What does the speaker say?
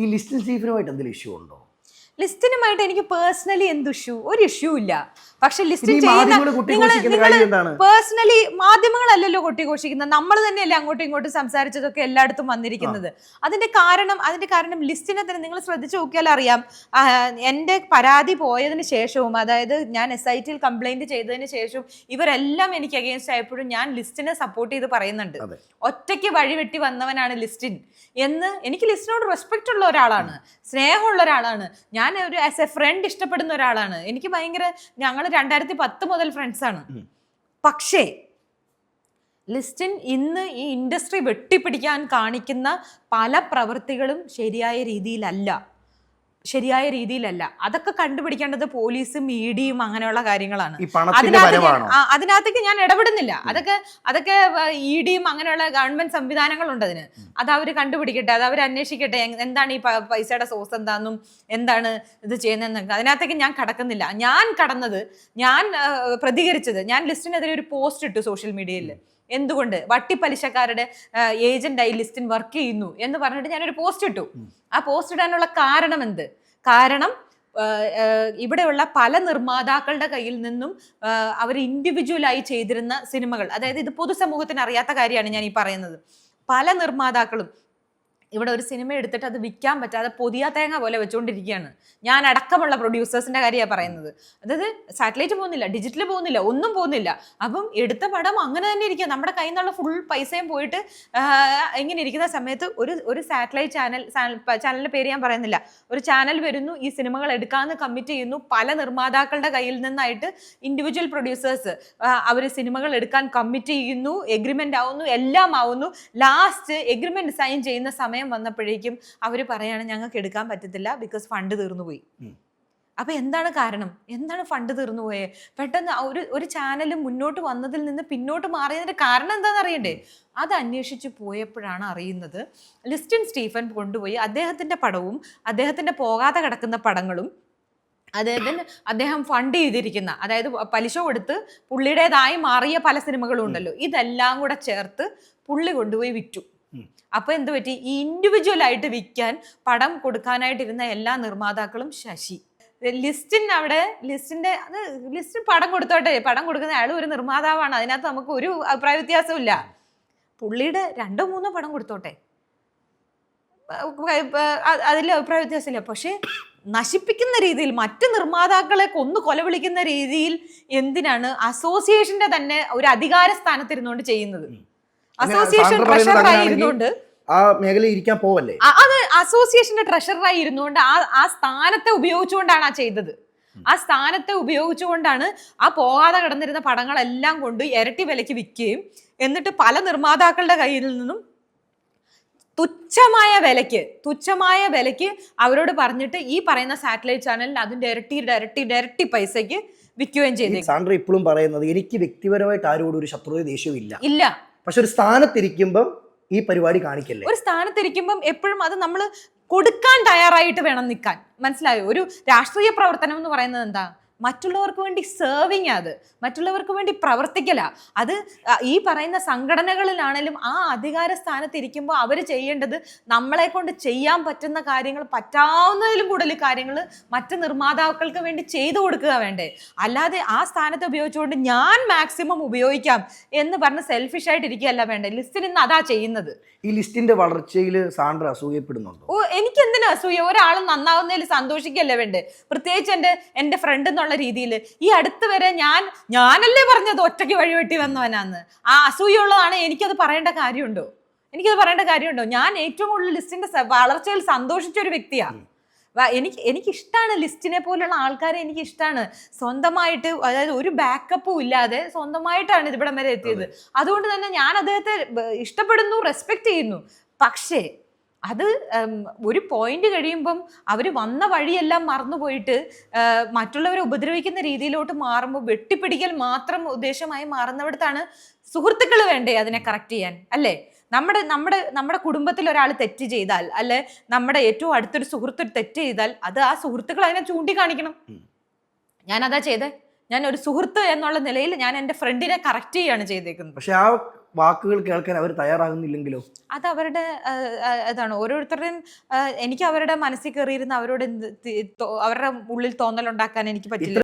ഈ ലിസ്റ്റിൻ സ്റ്റീഫനുമായിട്ട് എന്തെങ്കിലും ഇഷ്യൂ ഉണ്ടോ? ലിസ്റ്റിനുമായിട്ട് എനിക്ക് പേഴ്സണലി എന്ത് ഒരു ഇഷ്യൂ ഇല്ല. പക്ഷെ ലിസ്റ്റിൻ പേഴ്സണലി മാധ്യമങ്ങളല്ലല്ലോ കൊട്ടിഘോഷിക്കുന്നത്, നമ്മൾ തന്നെയല്ലേ അങ്ങോട്ടും ഇങ്ങോട്ടും സംസാരിച്ചതൊക്കെ എല്ലായിടത്തും വന്നിരിക്കുന്നത്. അതിന്റെ കാരണം ലിസ്റ്റിനെ തന്നെ നിങ്ങൾ ശ്രദ്ധിച്ചു നോക്കിയാൽ അറിയാം. എൻ്റെ പരാതി പോയതിന് ശേഷവും, അതായത് ഞാൻ SIT കംപ്ലൈന്റ് ചെയ്തതിന് ശേഷവും ഇവരെല്ലാം എനിക്ക് അഗെയിൻസ്റ്റ് ആയപ്പോഴും ഞാൻ ലിസ്റ്റിനെ സപ്പോർട്ട് ചെയ്ത് പറയുന്നുണ്ട്. ഒറ്റയ്ക്ക് വഴിവെട്ടി വന്നവനാണ് ലിസ്റ്റിൻ എന്ന്. എനിക്ക് ലിസ്റ്റിനോട് റെസ്പെക്ട് ഉള്ള ഒരാളാണ്, സ്നേഹമുള്ള ഒരാളാണ്. ഞാൻ ഒരു ആസ് എ ഫ്രണ്ട് ഇഷ്ടപ്പെടുന്ന ഒരാളാണ്. എനിക്ക് ഭയങ്കര, ഞങ്ങൾ 2010 മുതൽ ഫ്രണ്ട്സാണ്. പക്ഷേ ലിസ്റ്റിൻ ഇന്ന് ഈ ഇൻഡസ്ട്രി വെട്ടിപ്പിടിക്കാൻ കാണിക്കുന്ന പല പ്രവൃത്തികളും ശരിയായ രീതിയിലല്ല. അതൊക്കെ കണ്ടുപിടിക്കേണ്ടത് പോലീസും EDയും അങ്ങനെയുള്ള കാര്യങ്ങളാണ്. അതിനകത്തേക്ക് ഞാൻ ഇടപെടുന്നില്ല. അതൊക്കെ EDയും അങ്ങനെയുള്ള ഗവൺമെന്റ് സംവിധാനങ്ങളുണ്ട് അതിന്. അത് അവർ കണ്ടുപിടിക്കട്ടെ, അത് അവർ അന്വേഷിക്കട്ടെ, എന്താണ് ഈ പൈസയുടെ സോഴ്സ് എന്താണെന്നും എന്താണ് ഇത് ചെയ്യുന്നതെന്നൊക്കെ. അതിനകത്തേക്ക് ഞാൻ കടക്കുന്നില്ല. ഞാൻ പ്രതികരിച്ചത്, ഞാൻ ലിസ്റ്റിനെതിരെ ഒരു പോസ്റ്റ് ഇട്ടു സോഷ്യൽ മീഡിയയിൽ. എന്തുകൊണ്ട് വട്ടിപ്പലിശക്കാരുടെ ഏജന്റായി ലിസ്റ്റിൻ വർക്ക് ചെയ്യുന്നു എന്ന് പറഞ്ഞിട്ട് ഞാനൊരു പോസ്റ്റ് ഇട്ടു. ആ പോസ്റ്റ് ഇടാനുള്ള കാരണം ഇവിടെയുള്ള പല നിർമ്മാതാക്കളുടെ കയ്യിൽ നിന്നും അവർ ഇൻഡിവിജ്വലായി ചെയ്തിരുന്ന സിനിമകൾ, അതായത് ഇത് പൊതുസമൂഹത്തിന് അറിയാത്ത കാര്യമാണ് ഞാൻ ഈ പറയുന്നത്. പല നിർമ്മാതാക്കളും ഇവിടെ ഒരു സിനിമ എടുത്തിട്ട് അത് വിൽക്കാൻ പറ്റാതെ പൊതിയ തേങ്ങ പോലെ വെച്ചുകൊണ്ടിരിക്കുകയാണ്. ഞാൻ അടക്കമുള്ള പ്രൊഡ്യൂസേഴ്സിന്റെ കാര്യമാണ് പറയുന്നത്. അതായത് സാറ്റലൈറ്റ് പോകുന്നില്ല, ഡിജിറ്റൽ പോകുന്നില്ല, ഒന്നും പോകുന്നില്ല. അപ്പം എടുത്ത പടം അങ്ങനെ തന്നെ ഇരിക്കുക. നമ്മുടെ കയ്യിൽ നിന്നുള്ള ഫുൾ പൈസയും പോയിട്ട് ഇങ്ങനെ ഇരിക്കുന്ന സമയത്ത് ഒരു സാറ്റലൈറ്റ് ചാനലിന്റെ പേര് ഞാൻ പറയുന്നില്ല, ഒരു ചാനൽ വരുന്നു, ഈ സിനിമകൾ എടുക്കാമെന്ന് കമ്മിറ്റ് ചെയ്യുന്നു. പല നിർമ്മാതാക്കളുടെ കയ്യിൽ നിന്നായിട്ട് ഇൻഡിവിജ്വൽ പ്രൊഡ്യൂസേഴ്സ് അവർ സിനിമകൾ എടുക്കാൻ കമ്മിറ്റ് ചെയ്യുന്നു, എഗ്രിമെന്റ് ആവുന്നു, എല്ലാം ആവുന്നു. ലാസ്റ്റ് എഗ്രിമെന്റ് സൈൻ ചെയ്യുന്ന സമയം വന്നപ്പോഴേക്കും അവർ പറയാണ് ഞങ്ങൾക്ക് എടുക്കാൻ പറ്റത്തില്ല, ബിക്കോസ് ഫണ്ട് തീർന്നുപോയി. അപ്പൊ എന്താണ് കാരണം? എന്താണ് ഫണ്ട് തീർന്നുപോയെ? പെട്ടെന്ന് ഒരു ചാനൽ മുന്നോട്ട് വന്നതിൽ നിന്ന് പിന്നോട്ട് മാറിയതിന്റെ കാരണം എന്താണെന്ന് അറിയണ്ടേ? അത് അന്വേഷിച്ച് പോയപ്പോഴാണ് അറിയുന്നത് ലിസ്റ്റിൻ സ്റ്റീഫൻ കൊണ്ടുപോയി അദ്ദേഹത്തിന്റെ പടവും അദ്ദേഹത്തിന്റെ പോകാതെ കിടക്കുന്ന പടങ്ങളും അദ്ദേഹം ഫണ്ട് ചെയ്തിരിക്കുന്ന, അതായത് പലിശ കൊടുത്ത് പുള്ളിയുടേതായി മാറിയ പല സിനിമകളും ഉണ്ടല്ലോ, ഇതെല്ലാം കൂടെ ചേർത്ത് പുള്ളി കൊണ്ടുപോയി വിറ്റു. അപ്പൊ എന്ത് പറ്റി? ഈ ഇൻഡിവിജ്വൽ ആയിട്ട് വിൽക്കാൻ പടം കൊടുക്കാനായിട്ടിരുന്ന എല്ലാ നിർമ്മാതാക്കളും ലിസ്റ്റിൻ പടം കൊടുത്തോട്ടെ, പടം കൊടുക്കുന്ന അയാൾ ഒരു നിർമ്മാതാവാണ്, അതിനകത്ത് നമുക്ക് ഒരു അഭിപ്രായ വ്യത്യാസവും ഇല്ല. പുള്ളിയുടെ 2-3 പടം കൊടുത്തോട്ടെ, അതിൽ അഭിപ്രായ വ്യത്യാസമില്ല. പക്ഷെ നശിപ്പിക്കുന്ന രീതിയിൽ, മറ്റ് നിർമ്മാതാക്കളെ കൊല വിളിക്കുന്ന രീതിയിൽ എന്തിനാണ് അസോസിയേഷന്റെ തന്നെ ഒരു അധികാര സ്ഥാനത്തിരുന്നുകൊണ്ട് ചെയ്യുന്നത്? അസോസിയേഷൻ ട്രഷററായി ഇരുന്നുകൊണ്ട് ആ മേഖലയിൽ ഇരിക്കാൻ പോവല്ലേ? അത് അസോസിയേഷന്റെ ട്രഷററായി ഇരുന്നുകൊണ്ട് ആ സ്ഥാനത്തെ ഉപയോഗിച്ചുകൊണ്ടാണ് ചെയ്തത്. ആ സ്ഥാനത്തെ ഉപയോഗിച്ചുകൊണ്ടാണ് ആ പോകാതെ കിടന്നിരുന്ന പടങ്ങളെല്ലാം കൊണ്ട് ഇരട്ടി വിലയ്ക്ക് വിൽക്കുകയും എന്നിട്ട് പല നിർമ്മാതാക്കളുടെ കയ്യിൽ നിന്നും തുച്ഛമായ വിലയ്ക്ക് അവരോട് പറഞ്ഞിട്ട് ഈ പറയുന്ന സാറ്റലൈറ്റ് ചാനലിൽ അതിന്റെ ഇരട്ടി പൈസയ്ക്ക് വിൽക്കുകയും ചെയ്തു. സാൻഡ്ര ഇപ്പോഴും പറയുന്നത് എനിക്ക് വ്യക്തിപരമായിട്ട് ആരോടും ഒരു ശത്രുത ദേഷ്യവും ഇല്ല. പക്ഷെ ഒരു സ്ഥാനത്തിരിക്കുമ്പം ഈ പരിപാടി കാണിക്കല്ലേ? ഒരു സ്ഥാനത്തിരിക്കുമ്പം എപ്പോഴും അത് നമ്മൾ കൊടുക്കാൻ തയ്യാറായിട്ട് വേണം നിൽക്കാൻ. മനസ്സിലായോ? ഒരു രാഷ്ട്രീയ പ്രവർത്തനം എന്ന് പറയുന്നത് എന്താ? മറ്റുള്ളവർക്ക് വേണ്ടി സെർവിങ്, അത് മറ്റുള്ളവർക്ക് വേണ്ടി പ്രവർത്തിക്കല. അത് ഈ പറയുന്ന സംഘടനകളിലാണെങ്കിലും ആ അധികാര സ്ഥാനത്തിരിക്കുമ്പോൾ അവർ ചെയ്യേണ്ടത് നമ്മളെ കൊണ്ട് ചെയ്യാൻ പറ്റുന്ന കാര്യങ്ങൾ, പറ്റാവുന്നതിലും കൂടുതൽ കാര്യങ്ങൾ മറ്റ് നിർമ്മാതാക്കൾക്ക് വേണ്ടി ചെയ്തു കൊടുക്കുക വേണ്ടേ? അല്ലാതെ ആ സ്ഥാനത്ത് ഉപയോഗിച്ചുകൊണ്ട് ഞാൻ മാക്സിമം ഉപയോഗിക്കാം എന്ന് പറഞ്ഞ് സെൽഫിഷ് ആയിട്ട് ഇരിക്കുകയല്ല വേണ്ടേ. ലിസ്റ്റിൻ ഇന്ന് അതാ ചെയ്യുന്നത്. ഈ ലിസ്റ്റിന്റെ വളർച്ചയിൽ സാൻഡ്ര അസൂയപ്പെടുന്നുണ്ടോ? എനിക്ക് എന്തിനാ അസൂയ? ഒരാൾ നന്നാവുന്നതിൽ സന്തോഷിക്കല്ലേ വേണ്ടേ? പ്രത്യേകിച്ച് എൻ്റെ ഫ്രണ്ട് എന്നുള്ള രീതിയിൽ ഈ അടുത്ത് വരെ ഞാനല്ലേ പറഞ്ഞത് ഒറ്റയ്ക്ക് വഴിവെട്ടി വന്നവനാന്ന്. ആ അസൂയുള്ളതാണ്. എനിക്കത് പറയേണ്ട കാര്യമുണ്ടോ? ഞാൻ ഏറ്റവും കൂടുതൽ ലിസ്റ്റിന്റെ വളർച്ചയിൽ സന്തോഷിച്ച ഒരു വ്യക്തിയാണ്. എനിക്കിഷ്ടമാണ് ലിസ്റ്റിനെ പോലുള്ള ആൾക്കാരെ. എനിക്കിഷ്ടമാണ് സ്വന്തമായിട്ട്, അതായത് ഒരു ബാക്കപ്പും ഇല്ലാതെ സ്വന്തമായിട്ടാണ് ഇവിടം വരെ എത്തിയത്. അതുകൊണ്ട് തന്നെ ഞാൻ അദ്ദേഹത്തെ ഇഷ്ടപ്പെടുന്നു, റെസ്പെക്ട് ചെയ്യുന്നു. പക്ഷേ അത് ഒരു പോയിന്റ് കഴിയുമ്പം അവർ വന്ന വഴിയെല്ലാം മറന്നുപോയിട്ട് മറ്റുള്ളവരെ ഉപദ്രവിക്കുന്ന രീതിയിലോട്ട് മാറുമ്പോൾ വെട്ടിപ്പിടിക്കൽ മാത്രം ഉദ്ദേശമായി മാറുന്നിടത്താണ് സുഹൃത്തുക്കൾ വേണ്ടേ അതിനെ കറക്റ്റ് ചെയ്യാൻ, അല്ലേ? നമ്മുടെ കുടുംബത്തിൽ ഒരാൾ തെറ്റ് ചെയ്താൽ, അല്ലെ നമ്മുടെ ഏറ്റവും അടുത്തൊരു സുഹൃത്ത് തെറ്റ് ചെയ്താൽ അത് ആ സുഹൃത്തുക്കൾ അതിനെ ചൂണ്ടിക്കാണിക്കണം. ഞാനതാ ചെയ്തേ. ഞാൻ ഒരു സുഹൃത്ത് എന്നുള്ള നിലയിൽ ഞാൻ എൻ്റെ ഫ്രണ്ടിനെ കറക്റ്റ് ചെയ്യാണ് ചെയ്തേക്കുന്നത്. പക്ഷെ ആ വാക്കുകൾ കേൾക്കാൻ അവർ തയ്യാറാകുന്നില്ലെങ്കിലോ? അത് അവരുടെ ഇതാണ്. ഓരോരുത്തരുടെയും എനിക്ക് അവരുടെ മനസ്സിൽ കയറിയിരുന്ന അവരോട് അവരുടെ ഉള്ളിൽ തോന്നലുണ്ടാക്കാൻ എനിക്ക് പറ്റില്ല.